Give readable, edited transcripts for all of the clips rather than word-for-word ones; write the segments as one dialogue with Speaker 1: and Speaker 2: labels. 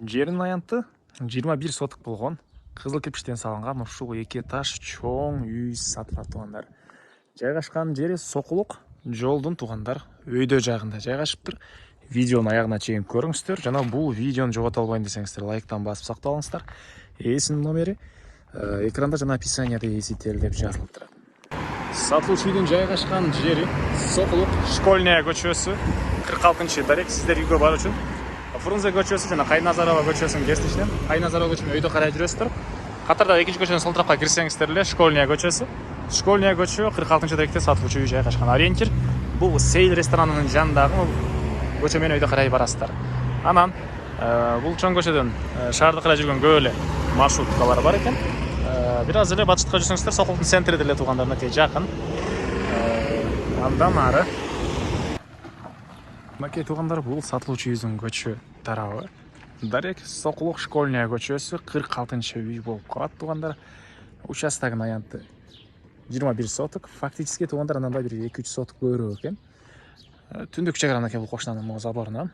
Speaker 1: Жердің аянты 21 сотық болған, қызыл кірпіштен салынған ушул эки этаж чоң үй сатылат тугандар. Жайгашкан жери Сокулук жолдун тугандар өйдө жагында жайгашыптыр. Видеонун аягына чейин көрүңүздөр жана бул видеону жогото албайын десеңиздер лайктан басып сактап алыңыздар. Ээсинин номери экранда жана описанияда ээси деп жазылып турат. Сатылуучу үйдүн жайгашкан жери Сокулук Школьная көчөсү 46-дарек. Сиздер үйгө баруу үчүн Фрунзе көчөсү жана Кайназарова көчөсүнүн кесилишинен Кайназарова көчөнүн өйдө карай жүрөсүздөр. Катарда экинчи көчөнүн сол тарапка кирсеңиздер эле Школьная көчөсү. Школьная көчө 46-даректе сатылуучу үй жайгашкан. Ориентир бул Сейл ресторанынын жанындагы көчө менен өйдө карай барасыздар. Анан бул чоң көчөдөн шаарды карай жүргөн көп эле маршруткалар бар экен. Бир аз эле батышка жүрсөңүздөр Сокулуктун центри деле туугандарына жакын. Андан ары Макей туугандар, бул сатылуучу үйдүн көчө тарабы. Дарек Сокулук Школьная көчөсү 46-үй болуп калат туугандар. Участогунун аянты 21 соток. Фактически туугандар андан бир 2-3 соток көбүрөөк экен. Түндүк чегара бул кошунанын заборуна.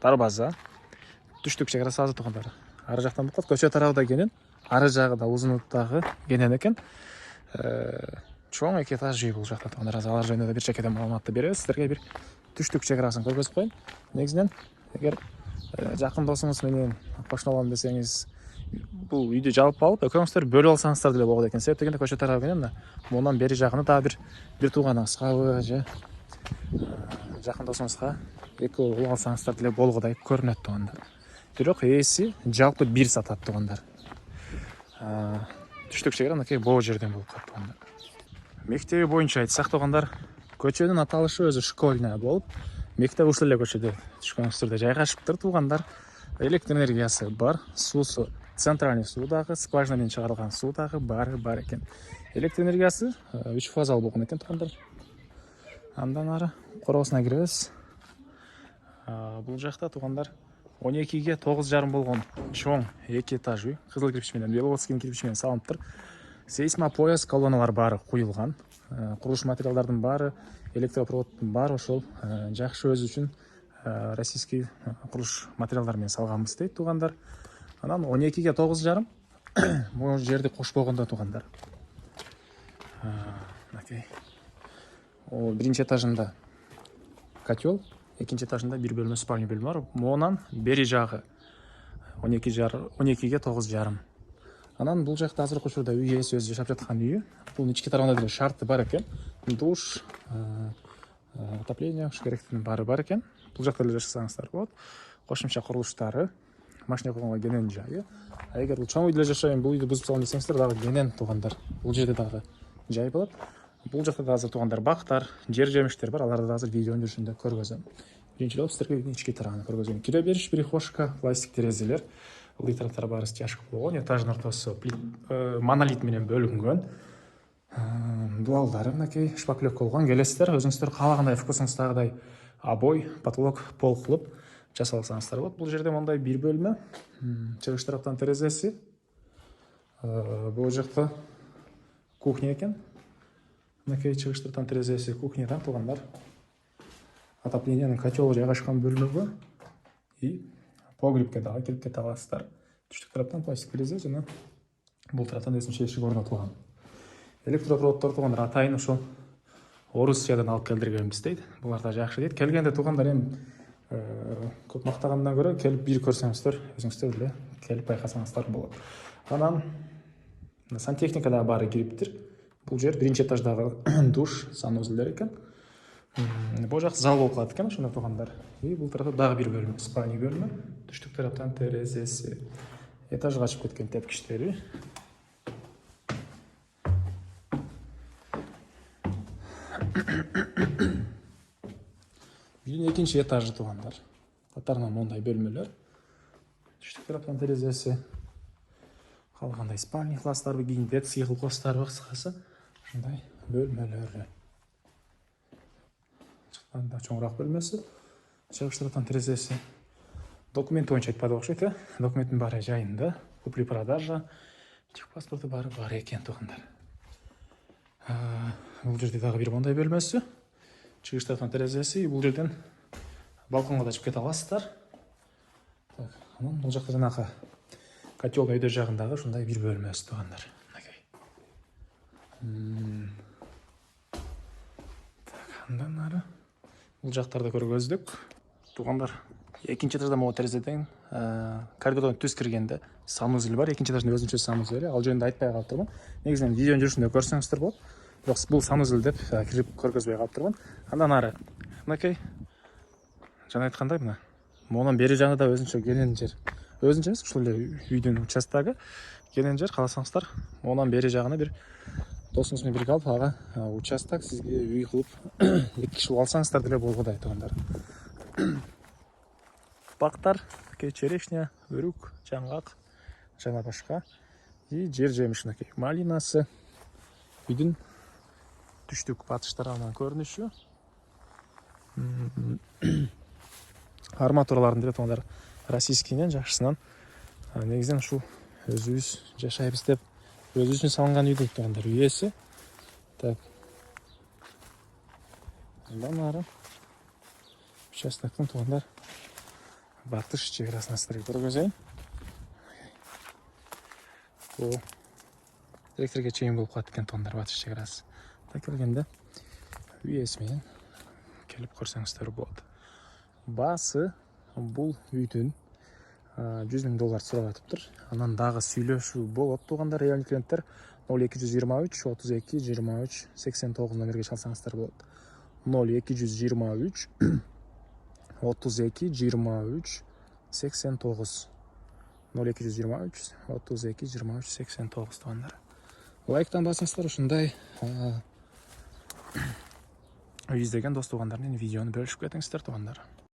Speaker 1: Дарбаза. Түштүк чегарасы азыр туугандар. Ары жактан букат көчө тарабы да кенен, ары жагы да узунлуктагы кенен экен. Чоң 2 этаж үй бул жакта туугандар. Алар жөнүндө да бир чекеден маалыматты беребиз. Сиздерге бир түштүк чегарасын көргөзүп коеюн. Негизинен эгер жакын досуңуз менен кошуналам десеңиз, бул үйдү жалпы алып, экөөңүздөр бөлүп алсаңыздар деле болот экен. Себеп дегенде көчө тарабы менен мындан бери жагыны да бир тууганыңызга же жакын досуңузга экөө угуп алсаңыздар деле болгодай көрүнөт туугандар. Бирок ээси жалпы бир сатат туугандар. Түштүк чегара мынакей боо жерден болуп калат туугандар. Мектеби боюнча айтсак туугандар, көчөнүн аталышы өзү Школьная болуп, мектеп ушул эле көчөдө түшкөнүңүздөрдө жайгашыптыр туугандар. Электр энергиясы бар, суусу центральный суу дагы, скважина менен чыгарылган суу дагы бар экен. Электр энергиясы 3 фазалуу болгон экен туугандар. Андан ары короосуна киребиз. Бул жакта туугандар 12ге 9,5 болгон чоң 2 этаж үй, кызыл кирпич менен, беловодский кирпич менен салыныптыр. Сейсмопояс колоналар баары куюлган. Курулуш материалдардын баары, электропроводдун баары ошол жакшы өзү үчүн российский курулуш материалдар менен салганбыз дейт туугандар. Анан 12ге 9,5 бул жерди кошпогондо туугандар. Мынакей. Биринчи этажында котел, экинчи этажында бир бөлмө спальня бөлмө бар. Монан бери жагы 12ге 9,5. Анан бул жакта азыркы учурда үй ээси өзү жашап жаткан үйү. Бул ички тарабында деле шарты бар экен. Душ, отопление, ушу керектин баары бар экен. Бул жакта эле жашасаңыздар болот. Кошумча курулуштары, машина койгонго кенен жайы. Эгер бул чоң үйдө жашайын, бул үйдү бузуп салам десеңиздер дагы кенен туугандар. Бул жерде дагы жай болот. Бул жакта да азыр туугандар бактар, жер жемиштер бар. Аларды да азыр видеонун жүрүшүндө көргөзөм. Биринчиден сиздерге үйдүн ички тарабын көргөзөйүн. Кире бериш прихожка, пластик терезелер. Бул тараптар баары стяжка болгон. Этаждын ортосу монолит менен бөлүнгөн. Дуалдары мынакей шпаклевка болгон. Келесиздер, өзүңүздөр каалагандай вкусуңуздагыдай обой, потолок, пол кылып жасап алсаңыздар болот. Бул жерде мындай бир бөлмө, чыгыш тараптан терезеси. Бул жакта кухня экен. Мынакей чыгыш тараптан терезеси кухнядан туугандар. Отоплениянын котелу жайгашкан бөлмөгө и погребке дагы келип кете аласыздар. Түштүк тараптан пластик терезе жана бул тараптан өзүнчө эшик орнотулган. Электропроводдор туугандар атайын ошол Орусиядан алып келдиргенбиз дейт. Булар да жакшы дейт. Келгенде туугандар эми көп мактагандан көрө келип бир көрсөңүздөр, өзүңүздөр эле келип байкасаңыздар болот. Анан сантехника да баары кириптир. Бул жер биринчи этаждагы душ, санузелдер экен. Бул жак зал болуп калат экен ошондо туугандар. И бул тарапта дагы бир бөлмө, спальня бөлмө, түштүк тараптан терезеси. Этажга ачып кеткен тепкичтери. Үйдүн экинчи этажы туугандар. Катарынан мондай бөлмөлөр. Түштүк тараптан терезеси. Калгандай спальня класстары, кийин детский класстары, кыскасы ушундай бөлмөлөр. Анда чоңураак бөлмөсү. Чыгыш тараптан терезеси. Документ боюнча айтпады окшойт, документтин баары жайында. Купли-продажа, техпаспорту баары бар экен туугандар. Бул жерде дагы бир мондай бөлмөсү. Чыгыш тараптан терезеси. Бул жерден балконго да чыгып кете аласыздар. анан бул жакта жанагы котел өйдө жагындагы ушундай бир бөлмөсү туугандар. Андан ары бул жактарды көргөздүк. Туугандар, экинчи этажда могу терезеден коридордон түз киргенде санузел бар. Экинчи этаждын өзүнчө санузели. Ал жөнүндө айтпай калыптырмын. Негизинен видеонун жүрүшүндө көрсөңүздөр болот. Бирок бул санузел деп кирип көргөзбөй калыптырмын. Андан ары мынакей жана айткандай мына монун бери жагында өзүнчө келен жер. Өзүнчө эмес, ушул эле үйдүн участогу келен жер. Кааласаңыздар, монун бери жагына бир досуңуз менен бирге алып ага участок сизге үй кылып эки киши алсаңыздар деле болгудай туугандар. Бактар, черешня, өрүк, жаңгак жана башка. И жер жемишинекей малинасы. Үйдүн түштүк батыш тарабынан көрүнүшү. Арматураларын деле туугандар российскийнен жакшысынан. Негизинен ушул өзүбүз жашайбыз деп өзүбүз үчүн салынган үйдүн туугандар үйэси. Так. Андан ары участоктун туугандар батыш чек арасын сиздерге көргөзөйүн. Бул электрге чейин болуп калат экен туугандар батыш чек арасы. Так келгенде үйэси менен келип көрсөңүздөр болот. Баасы бул үйдүн $100,000 сурап атыптыр. Анан дагы сүйлөшүү болот туугандар. Реальный клиенттер 0223 32 23 89 номерге чалсаңыздар болот. 0223 32 23 89 0223 32 23 89 туугандар. Лайктан басыңыздар, ушундай үй издеген дос туугандар менен видеону бөлүшүп кетиңиздер туугандар.